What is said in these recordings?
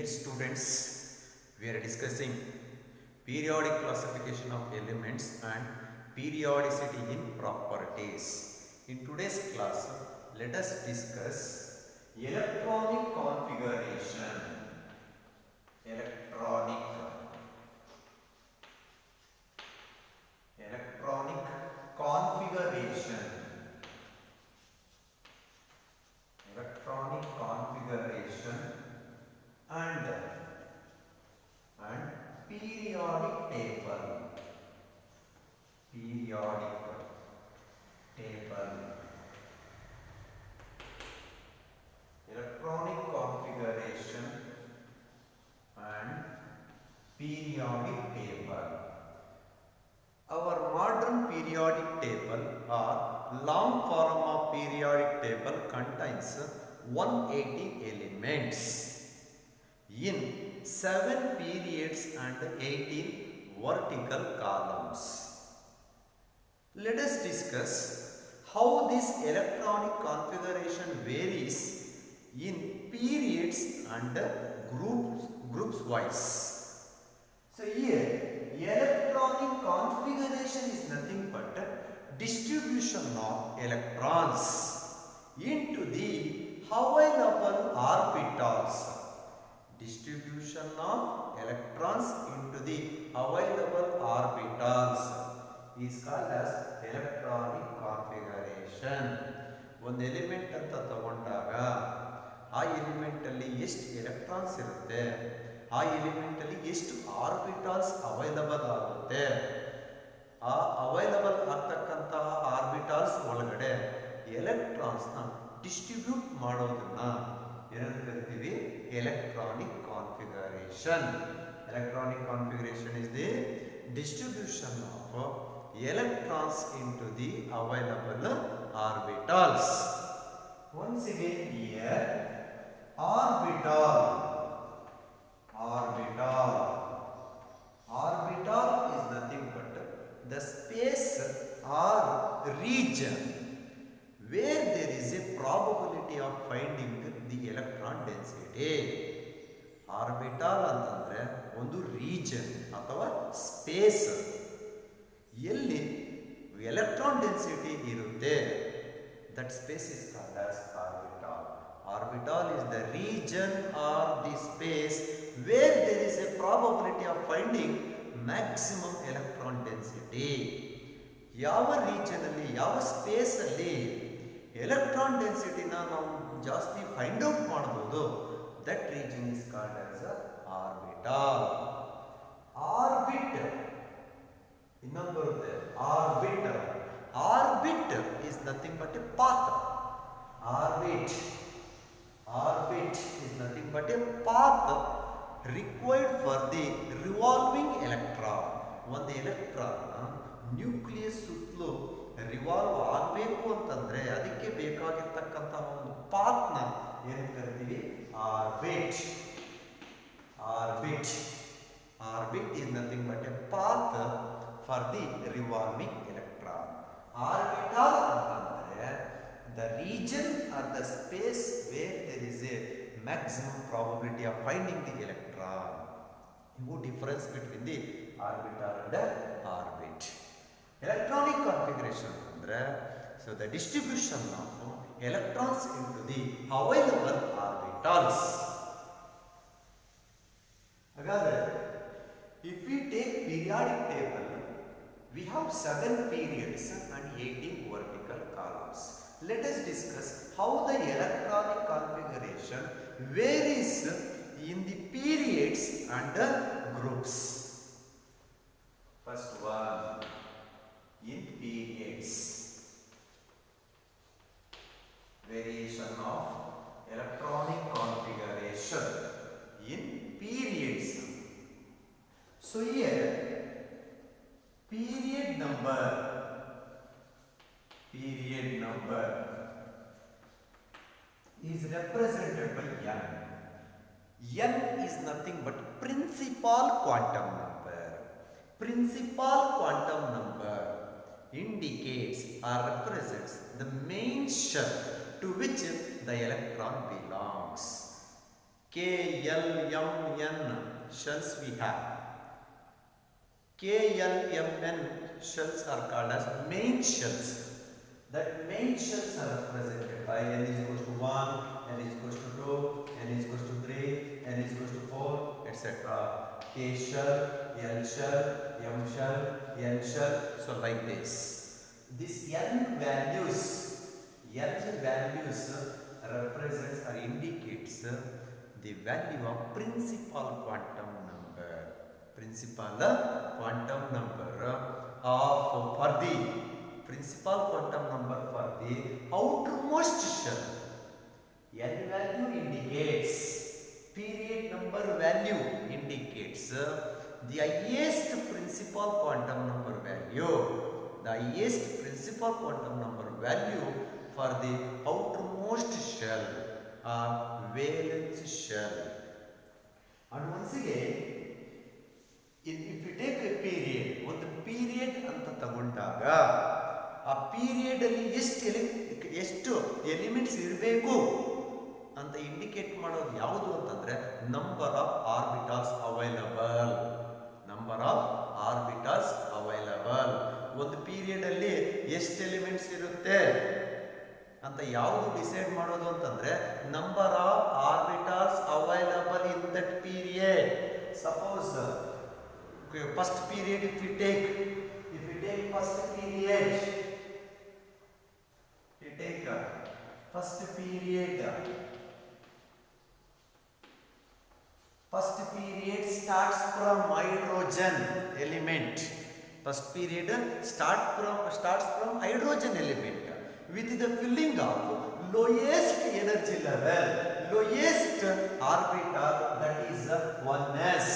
Dear students, we are discussing periodic classification of elements and periodicity in properties. In today's class, let us discuss electronic configuration. Electronic configuration. Electronic configuration and periodic table. Periodic table. Electronic configuration and periodic table. Our modern periodic table or long form of periodic table contains 180 elements in 7 periods and 18 vertical columns. Let us discuss how this electronic configuration varies in periods and groups wise. So here electronic configuration is nothing but distribution of electrons into the available orbitals. Distribution of electrons into the available orbitals is called as electronic configuration. ಒಂದು element ಅಂತ ತಗೊಂಡಾಗ ಆ element ಅಲ್ಲಿ ಎಷ್ಟು electrons ಇರುತ್ತೆ, ಆ element ಅಲ್ಲಿ ಎಷ್ಟು ಆರ್ಬಿಟಾಲ್ಸ್ ಅವೈಲಬಲ್ ಆಗುತ್ತೆ, ಆ ಅವೈಲಬಲ್ ಆಗ್ತಕ್ಕಂತಹ ಆರ್ಬಿಟಾಲ್ಸ್ ಒಳಗಡೆ ಎಲೆಕ್ಟ್ರಾನ್ಸ್ ನ ಡಿಸ್ಟ್ರಿಬ್ಯೂಟ್ ಮಾಡೋದನ್ನ ಏನಂತ ಕರಿತೀವಿ? Electronic configuration. Electronic configuration is the distribution of electrons into the available orbitals. Once again here orbital is nothing but the space or region where there is a probability of finding the electron density. Orbital ಅಂತಂದ್ರೆ ಒಂದು region ಅಥವಾ space ಎಲ್ಲಿ electron density ಇರುತ್ತೆ, that space is called as orbital. Orbital is the region or the space where there is a probability of finding maximum electron density. ಯಾವ region ಅಲ್ಲಿ, ಯಾವ space ಅಲ್ಲಿ electron ಡೆನ್ಸಿಟಿನ ನಾವು ಜಾಸ್ತಿ ಫೈಂಡ್ ಔಟ್ ಮಾಡಬಹುದು, that region is called as a orbital. Orbit ಇನ್ನೊಂದು ಬರುತ್ತೆ orbit is nothing but a path. Orbit is nothing but a path required for the revolving electron. ಒಂದು ಎಲೆಕ್ಟ್ರಾನ್ ನ್ಯೂಕ್ಲಿಯಸ್ ಸುತ್ತಲೂ revolve ಆಗಬೇಕು ಅಂತಂದ್ರೆ ಅದಕ್ಕೆ ಬೇಕಾಗಿರ್ತಕ್ಕಂತಹ ಒಂದು ಪಾತ್ ನ ಏನು ಕರಿತೀವಿ? Orbit. Orbit is nothing but a path for the revolving electron. Orbital ಅಂತಂದ್ರೆ the region or the space where there is a maximum probability of finding the electron. ಇವು difference between the orbital and the orbit. Electronic configuration ಅಂದ್ರೆ so the distribution of electrons into the available orbitals. ಹಾಗಾದ್ರೆ if we take periodic table, we have 7 periods and 18 vertical columns. Let us discuss how the electronic configuration varies in the periods and the groups. First one, in periods. Variation of electronic configuration in periods. So here period number is represented by n. N is nothing but principal quantum number. Principal quantum number indicates or represents the main shell to which the electron belongs. K, L, M, N shells we have. K, L, M, N shells are called as main shells. That main shells are represented by N is equals to 1, N is equals to 2, N is equals to 3, N is equals to 4, etc. K shell, L shell, M shell, N shell. So like this. This N values represents or indicates the value of principal quantum number. Principal quantum number of for the principal quantum number for the outermost shell. N value indicates period number value indicates the highest principal quantum number value. The highest principal quantum number value for the outermost shell or valence shell. And once again, if you take a period, ಒಂದು period ಅಂತ ತಗೊಂಡಾಗ ಆ period ಅಲ್ಲಿ ಎಷ್ಟು elements ಇರಬೇಕು ಅಂತ indicate ಮಾಡೋದು ಯಾವುದು ಅಂತಂದ್ರೆ number of orbitals available. Number of orbitals available. ಒಂದು ಪೀರಿಯಡ್ ಅಲ್ಲಿ ಎಷ್ಟು ಎಲಿಮೆಂಟ್ಸ್ ಇರುತ್ತೆ ಅಂತ ಯಾವುದು ಡಿಸೈಡ್ ಮಾಡೋದು ಅಂತಂದ್ರೆ number of orbitals available in that period. Suppose first period if we take first period, first period starts from hydrogen element. First period starts from hydrogen element with the filling of lowest energy level, lowest orbital, that is 1s.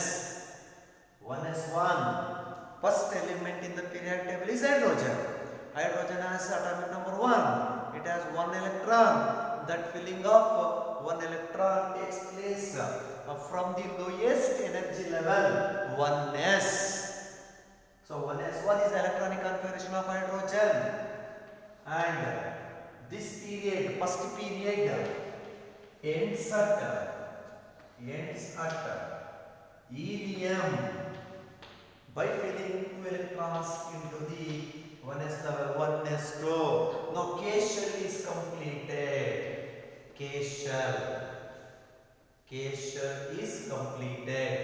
1s1. First element in the periodic table is hydrogen. Hydrogen has atomic number 1. It has 1 electron. That filling of 1 electron takes place from the lowest energy level 1s. So 1s1 is the electronic configuration of hydrogen. And this period, first period, ends at helium by filling 2 electrons into the 1s level, 1s2. Now K shell is completed. K shell is completed.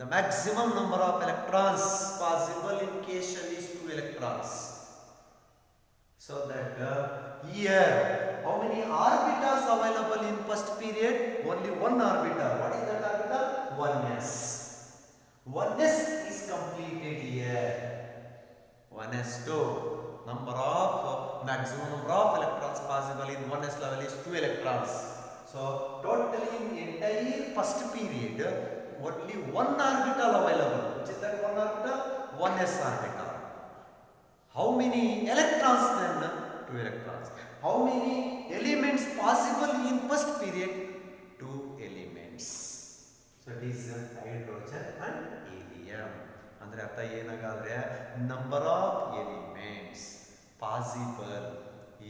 The maximum number of electrons possible in K shell is 2 electrons. So that here, how many orbitals available in first period? Only one orbital. What is that orbital? 1s. 1s is completed here. 1s2. Maximum number of electrons possible in 1s level is 2 electrons. So totally in entire first period, only one orbital available. Which is that one orbital? 1s orbital. How many electrons then? 2 electrons. How many elements possible in first period? 2 elements. So it is hydrogen and helium. Andre artha enagadre number of elements possible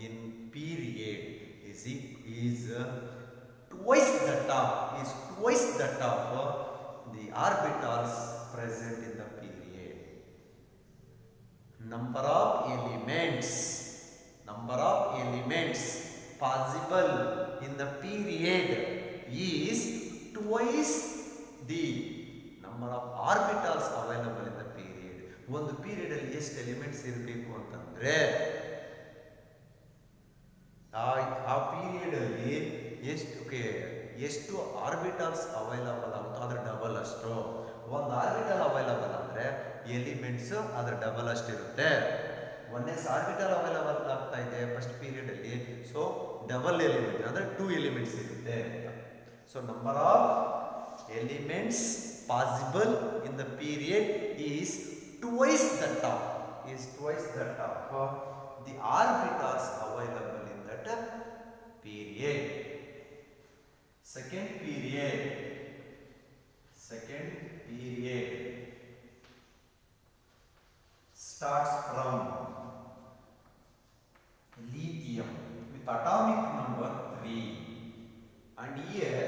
in period is twice that of the orbitals present in the period. Number of elements possible in the period is twice the number of orbitals available in the period. ಒಂದು period ಅಲ್ಲಿ ಎಷ್ಟು elements ಇರಬೇಕು ಅಂತಂದ್ರೆ ಆ period ಅಲ್ಲಿ ಎಷ್ಟು orbitals available ಆಗುತ್ತೋ ಅದ್ರ ಡಬಲ್ ಅಷ್ಟು. ಒಂದು ಆರ್ಬಿಟಲ್ ಅವೈಲಬಲ್ ಅಂದ್ರೆ ಎಲಿಮೆಂಟ್ಸ್ ಅದ್ರ ಡಬಲ್ ಅಷ್ಟು ಇರುತ್ತೆ. 1s ಆರ್ಬಿಟಲ್ ಅವೈಲಬಲ್ ಆಗ್ತಾ ಇದೆ ಫಸ್ಟ್ ಪೀರಿಯಡ್ ಅಲ್ಲಿ. ಸೊ ಡಬಲ್ ಎಲಿಮೆಂಟ್ ಅಂದ್ರೆ 2 ಎಲಿಮೆಂಟ್ಸ್ ಇರುತ್ತೆ. So number of elements possible in the period is twice that of the orbitals available in that period. Second period starts from lithium with atomic number 3, and here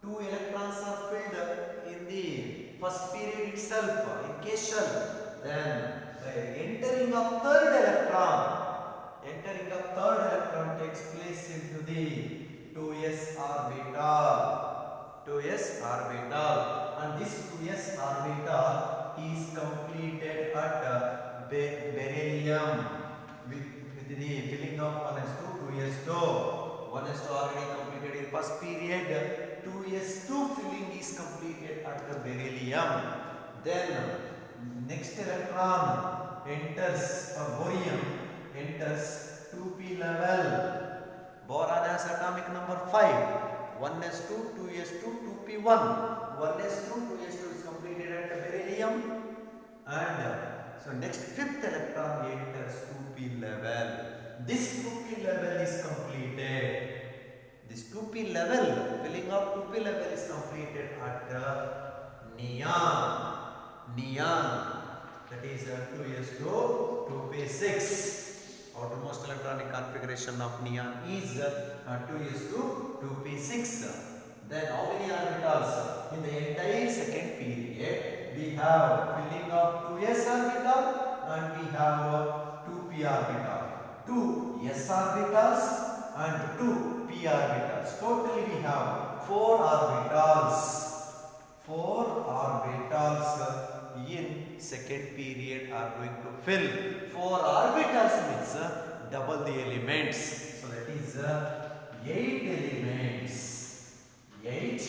2 electrons are filled in the first period itself in K shell. Then the entering of third electron takes place into the 2s orbital, and this 2s orbital is completed at beryllium with the filling of 1s2, 2s2. 1s2 already completed in first period. 2s2 filling is completed at the beryllium. Then next electron enters borium enters 2p level. Boron has atomic number 5. 1s2, 2s2, 2p1. 1s2, 2s2 is completed at the beryllium, and so next fifth electron enters 2p level. This 2p level is completed. This 2p level, filling of 2p level is completed at neon. That is 2s2, 2p6. Outermost electronic configuration of neon is 2s2, 2p6. Then how many orbitals? In the entire second period, we have filling of 2s orbital and we have 2p orbital. 2 s orbitals and 2 p orbitals. Totally we have 4 orbitals. 4 orbitals in second period are going to fill. 4 orbitals means double the elements. So that is 8 elements. 8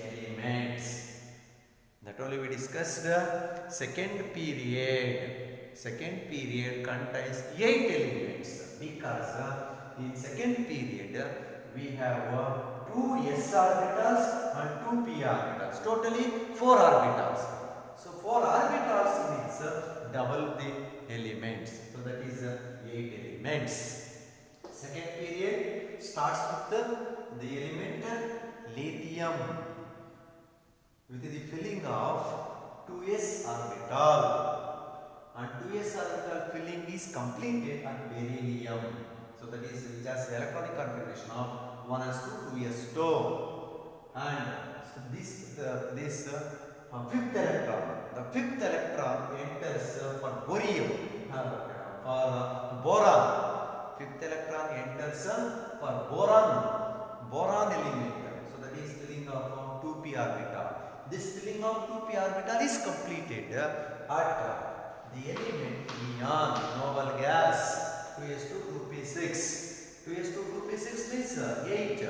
elements. That only we discussed second period. Second period contains 8 elements because in second period we have 2 s orbitals and 2 p orbitals. Totally 4 orbitals. So 4 orbitals means double the elements. So that is 8 elements. Second period starts with the element lithium with the filling of 2s orbital, and 2s orbital filling is completed at beryllium. So that is just electronic configuration of 1s2, 2s2, and so this fifth electron. The fifth electron enters for borium for boron. Fifth electron enters for boron element. So that is filling of 2p orbital. This filling of 2p orbital is completed at the element neon, noble gas, 2s2, 2p6. 2s2, 2p6 means 8.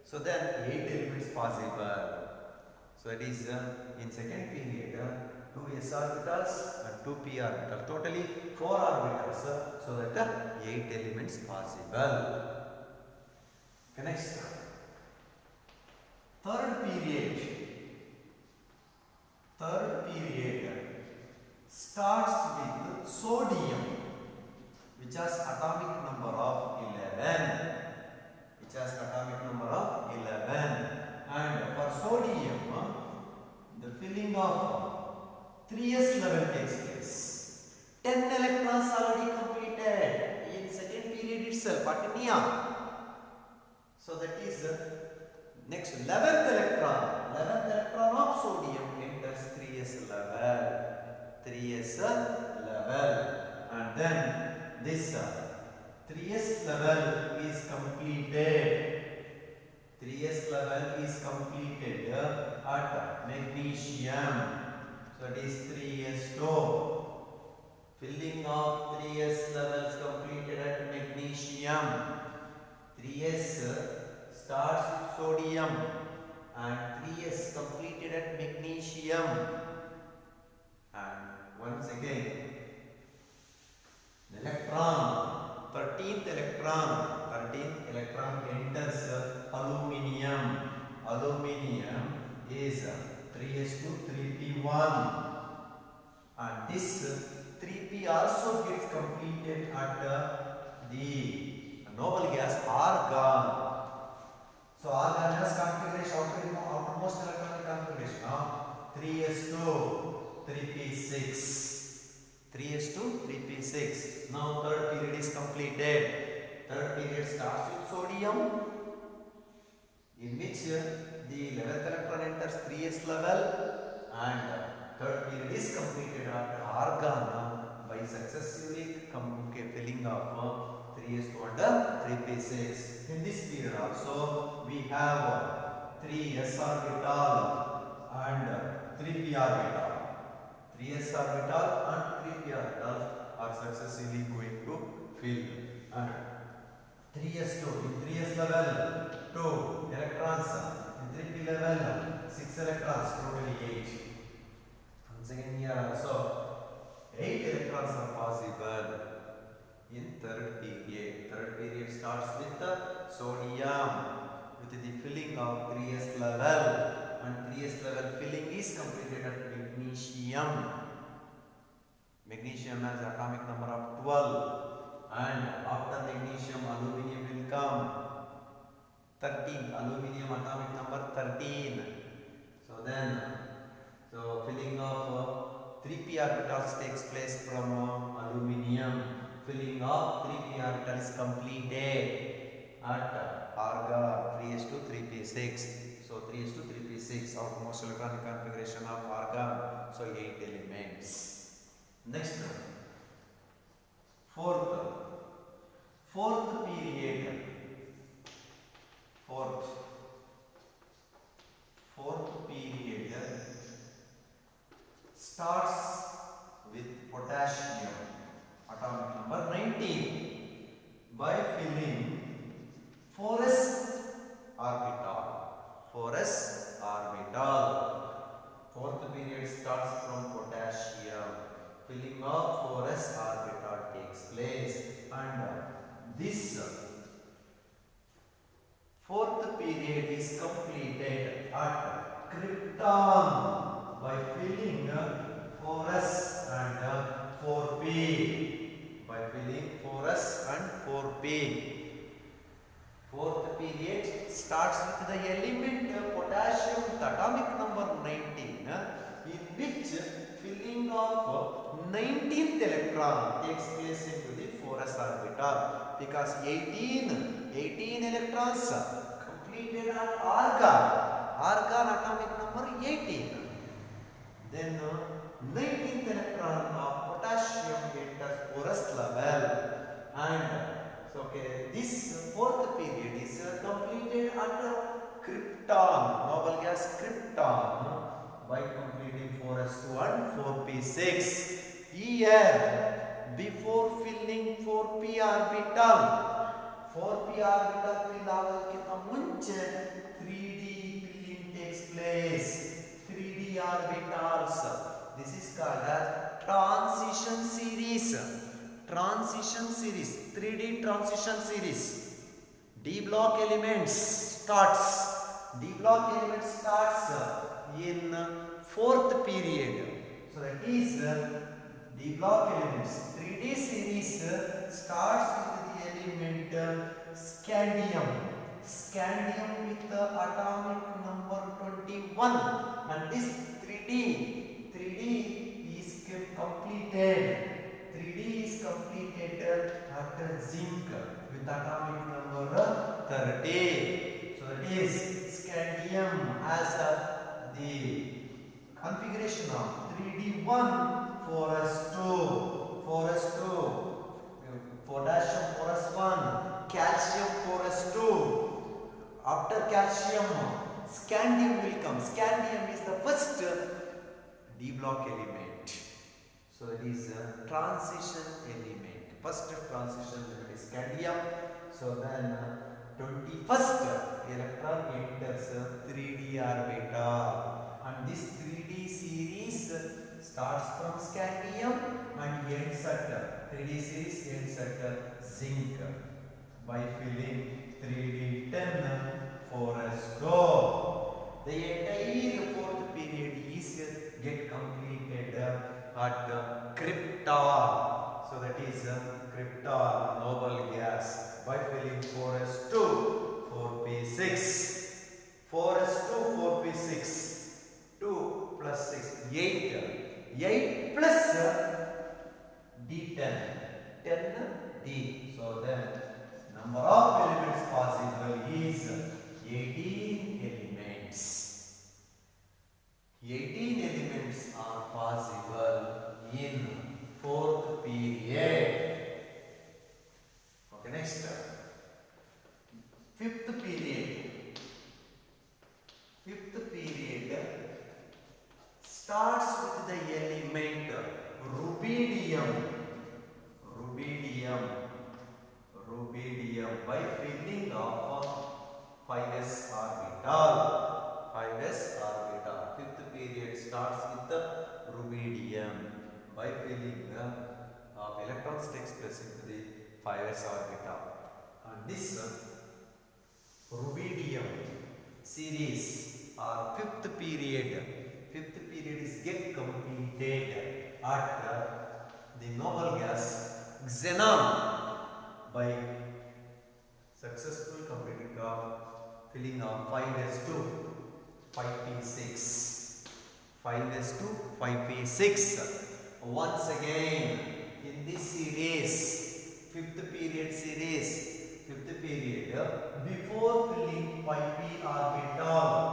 So then 8 elements possible. So it is in second period 2 s orbitals and 2 p orbitals. Totally 4 orbitals. So that 8 elements possible. Okay, next. Third period starts with sodium, which has atomic number of 11. And for sodium, the filling of 3s level takes place. 10 electrons already completed in second period itself at neon. So that is next 11th electron of sodium enters 3s level, and then this 3s level is completed. 3s level is completed at magnesium. So it is 3s2. Filling of 3s levels completed at magnesium. 3s starts with sodium and 3s completed at magnesium. And once again, the electron, 13th electron enters aluminium. Aluminium is 3s2, 3p1, and this 3p also gets completed at the noble gas argon. So argon has configuration, outermost electronic configuration of 3s2, 3p6. 3s2, 3p6. Now third period is completed. Third period starts with sodium, in which the the 11th electron enters 3s level and third period is completed after argon by successively filling of 3s2 and 3p6. In this period also we have 3s orbital and 3p orbital. 3s orbital and 3p orbital are successively going to fill. And 3s2 in 3s level 2 electrons, in 3p level 6 electrons, totally 8. Once again here also 8 electrons are possible in third period. Third period starts with sodium with the filling of 3s level, and 3s level filling is completed at magnesium. Magnesium has atomic number of 12. And after magnesium, aluminium will come. 13. Aluminium atomic number 13. So then, filling of 3p orbitals takes place from aluminium. Filling of 3p orbital is completed at argon 3s2 3p6. So 3s2 3p6, outermost electronic configuration of argon. So 8 elements. Next one. Fourth period. Fourth period starts with potassium, atomic number 19, by filling 4s orbital. 4s orbital. Fourth period starts from potassium. Filling of 4s orbital takes place, and this fourth period is completed at krypton by filling 4s and 4p. By filling 4s and 4p. Fourth period starts with the element potassium with atomic number 19, in which filling of 19th electron takes place into the 4s orbital, because 18 electrons completed at argon atomic number 18. Then 19th electron of potassium enters 4s level, and this fourth period is completed at krypton, noble gas krypton, by completing 4s2 and 4p6. Here, before filling 4p orbital, 4p orbital fill avadakkinta munche 3d filling takes place. 3d orbitals. This is called as transition series. 3D transition series. D block elements starts in fourth period. So that is D block elements. 3D series starts with the element scandium. Scandium with the atomic number 21, and this 3D is completed. 3D is completed at zinc with atomic number 30. So that is scandium as the configuration of 3D1, 4s2, potassium 4s1, calcium 4s2. After calcium, scandium will come. Scandium is the first D block element. So that is a transition element. First transition element is scandium. So then 21st electron enters 3d orbital, and this 3d series starts from scandium and ends at 3d series ends at zinc by filling 3d10 4s2. The entire fourth period is get completed at krypton. So that is krypton, noble gas, by filling 4s2, 4p6. 4s2, 4p6. 2 plus 6, 8. 8 plus d10. 10d. So then number of elements possible is 18 elements. by filling of electrons takes place into the 5s orbital. And this rubidium series or fifth period is get completed at the noble gas xenon by successful completing of filling of 5s2 5p6 5s2 5p6. Once again in this series, fifth period before filling 5p orbital,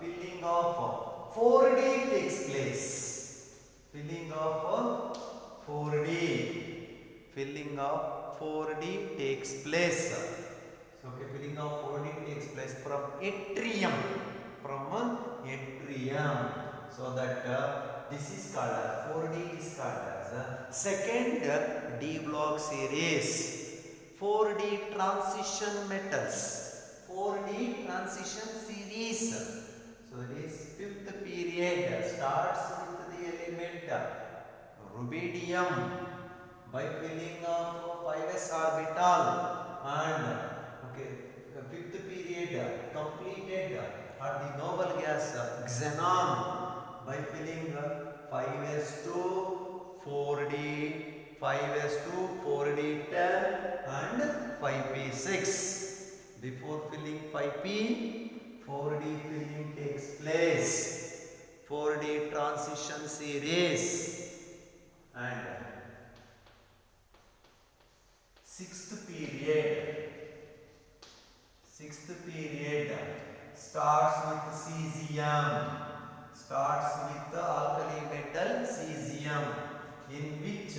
filling of 4d takes place. Filling of 4d takes place. So, okay, filling of 4d takes place from atrium. So that this is called as 4d is called as second d block series. 4d transition metals. 4d transition series. So that is fifth period starts with the element rubidium by filling of 5s orbital, and okay, fifth period completed at the noble gas xenon by filling 5s2 4d 10 and 5p6. Before filling 5p, 4d filling takes place. 4d transition series. And sixth period starts with cesium, starts with the alkali metal cesium, in which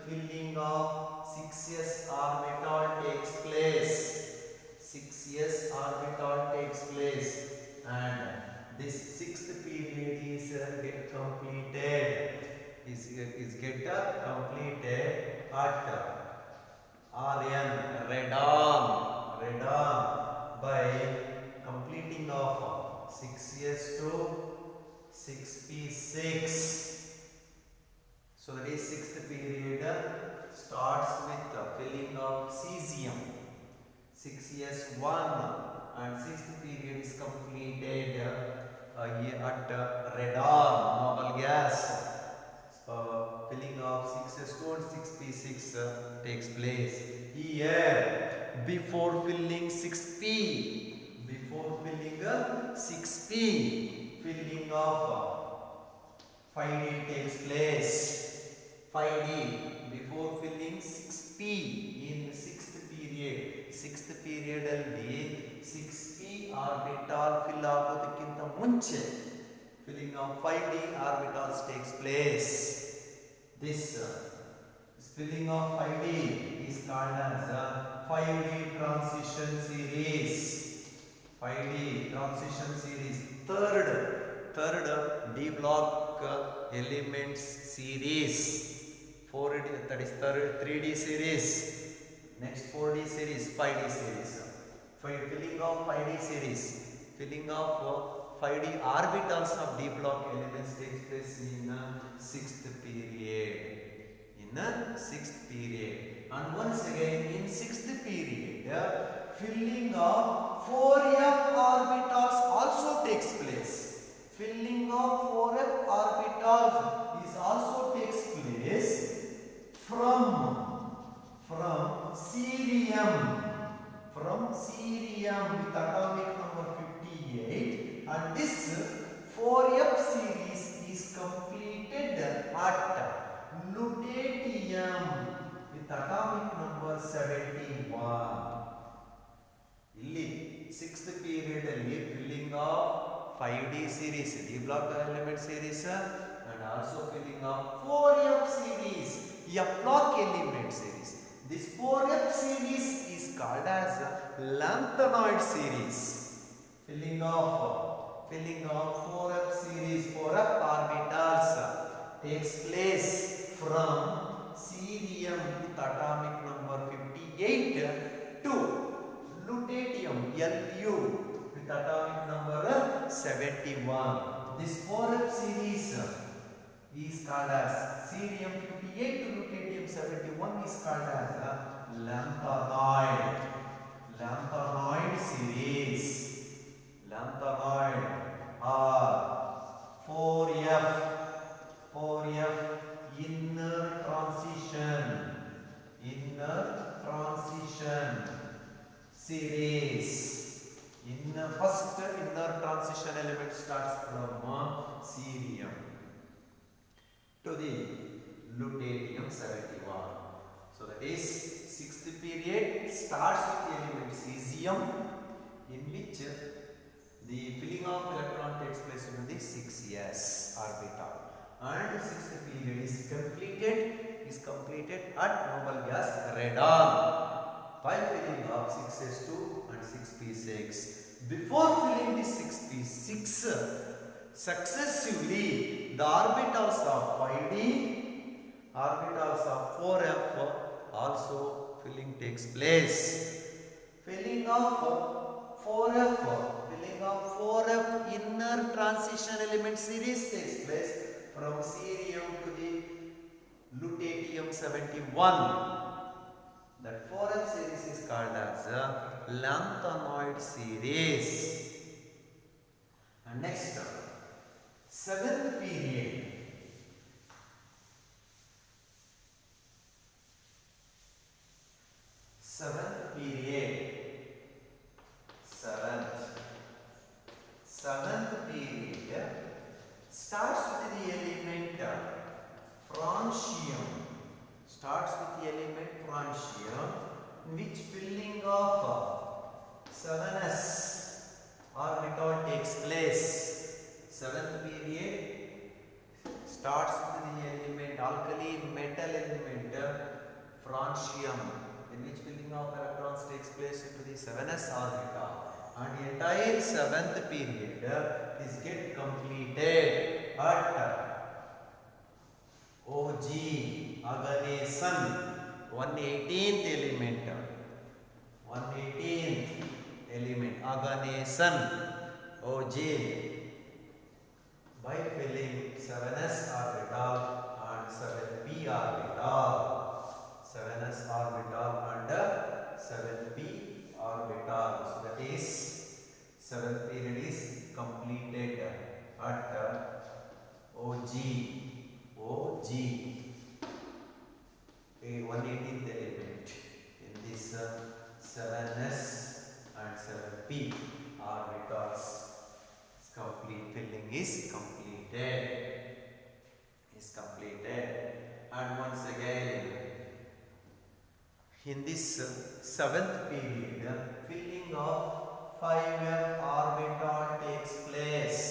filling of 6s orbital takes place. 6s orbital takes place, and this sixth period is get completed at radon by completing of 6s to 6p6. So that is sixth period starts with filling of cesium 6s1, and sixth period is completed at radon noble gas. Filling of 6s2 and 6p6 takes place. Here before filling 6p, filling of 5d takes place. 5d before filling 6p in sixth period alli 6p orbital fill ಆಗೋದಕ್ಕಿಂತ ಮುಂಚೆ filling of 5d orbitals takes place. This filling of 5d is called as 5d transition series. 5d transition series. Third d block elements series. 4d, that is 3d series. Next 4d series, 5d series. Filling of 5d series. Filling of 5d orbitals of d block elements takes place in sixth period. And once again in sixth period, filling of 4f orbitals also takes place. Filling of 4f orbitals is also takes place from cerium with atomic number 58, and this 4f series is completed at lutetium with atomic number 71. Illi sixth period alli filling of 5d series, d block element series, and also filling of 4f series, f block element series. This 4f series is called as lanthanoid series. Filling of 4f series, 4f orbitals takes place from cerium with atomic number 58 to lutetium Lu with atomic number 71. This 4f series is called as cerium 58 to lutetium 71 is called as lanthanoid series. Lanthanoid or 4f inner transition series. First inner transition element starts from cerium to the lutetium 71. So that is sixth period starts with the element cesium, in which the filling of electron takes place into the 6s orbital, and sixth period is completed at noble gas radon by filling of 6s2 and 6p6. Before filling the 6p6, successively the orbitals of 5d, orbitals of 4f also filling takes place. Filling of 4f inner transition element series takes place from cerium to the lutetium 71. That 4f series is called as a lanthanoid series. And next, seventh period. Seventh period starts with the element francium. In which filling of 7s orbital takes place. Seventh period starts with the element alkali metal element francium, in which filling of electrons takes place into the 7s orbital, and the entire seventh period is get completed at OG Aganesan 118th element Aganesan OG by filling 7s orbital and 7p orbital. 7s orbital and 7p orbital. So that is seventh period is completed at OG a 118th element in this 7s and 7p orbitals. Complete filling is completed. And once again, in this seventh period, filling of 5f orbital takes place.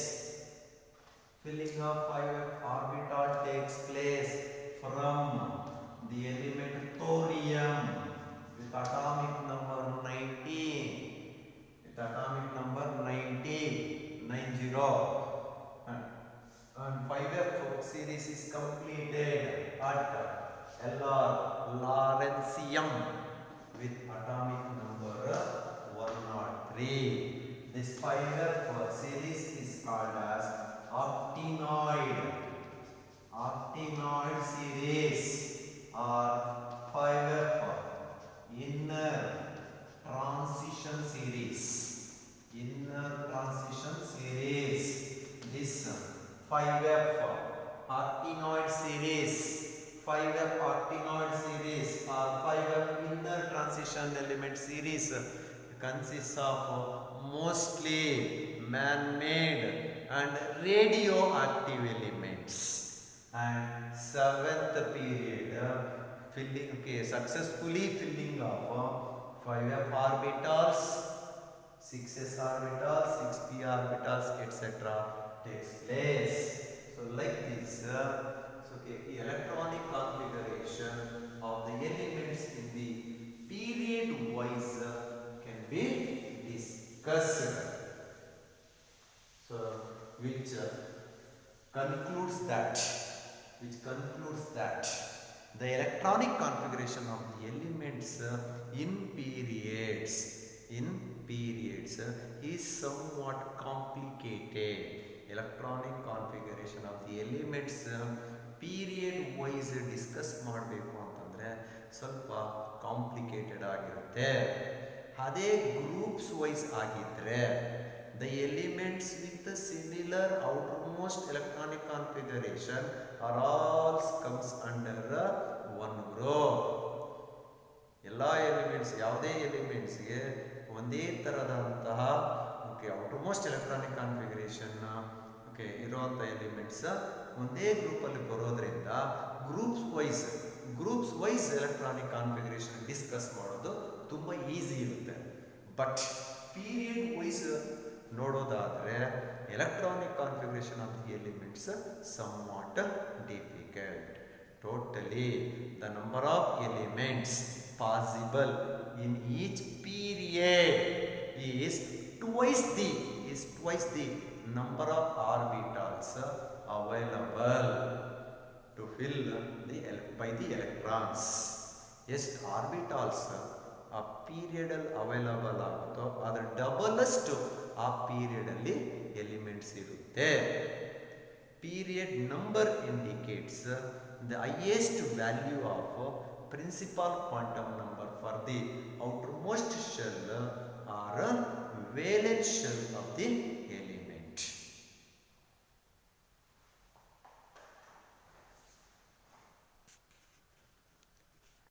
Filling of 5f orbital takes place from the element thorium with atomic number 19. And 5f series is completed at LR Lawrencium with atomic number 103. This 5f series is called as octenoid series or 5f inner transition series. This 5f octenoid series or 5f inner transition element series consists of mostly man-made and radioactive elements. And seventh period successfully filling of 5f orbitals, 6s orbitals, 6p orbitals, etc. takes place. So like this, the electronic configuration of the elements in the period wise can be discussed. So which concludes that the electronic configuration of the elements in periods is somewhat complicated. Electronic configuration of the elements period wise discuss ಮಾಡಬೇಕು ಅಂತಂದರೆ ಸ್ವಲ್ಪ complicated ಆಗಿರುತ್ತೆ. ಅದೇ groups wise ಆಗಿದ್ದರೆ the elements with similar outermost electronic configuration are all comes under one group. ಎಲ್ಲ elements, ಯಾವುದೇ ಎಲಿಮೆಂಟ್ಸ್ಗೆ ಒಂದೇ ಥರದಂತಹ ಔಟರ್ಮೋಸ್ಟ್ ಎಲೆಕ್ಟ್ರಾನಿಕ್ ಕಾನ್ಫಿಗರೇಷನ್ ಇರುವಂಥ ಎಲಿಮೆಂಟ್ಸ್ ಒಂದೇ ಗ್ರೂಪಲ್ಲಿ ಬರೋದ್ರಿಂದ groups wise electronic configuration discuss ಮಾಡೋದು ತುಂಬ ಈಸಿ ಇರುತ್ತೆ. ಬಟ್ ಪೀರಿಯಡ್ ವೈಸ್ ನೋಡೋದಾದರೆ electronic configuration of the elements somewhat difficult. Totally the number of elements possible in each period is twice the number of orbitals available to fill by the electrons. ಎಷ್ಟು ಆರ್ಬಿಟಾಲ್ಸ್ ಆ ಪೀರಿಯಡಲ್ಲಿ available ಆಗುತ್ತೋ ಅದರ ಡಬಲಷ್ಟು ಆ ಪೀರಿಯಡಲ್ಲಿ elements ಇರುತ್ತೆ. Period number indicates the highest value of principal quantum number for the outermost shell or valence shell of the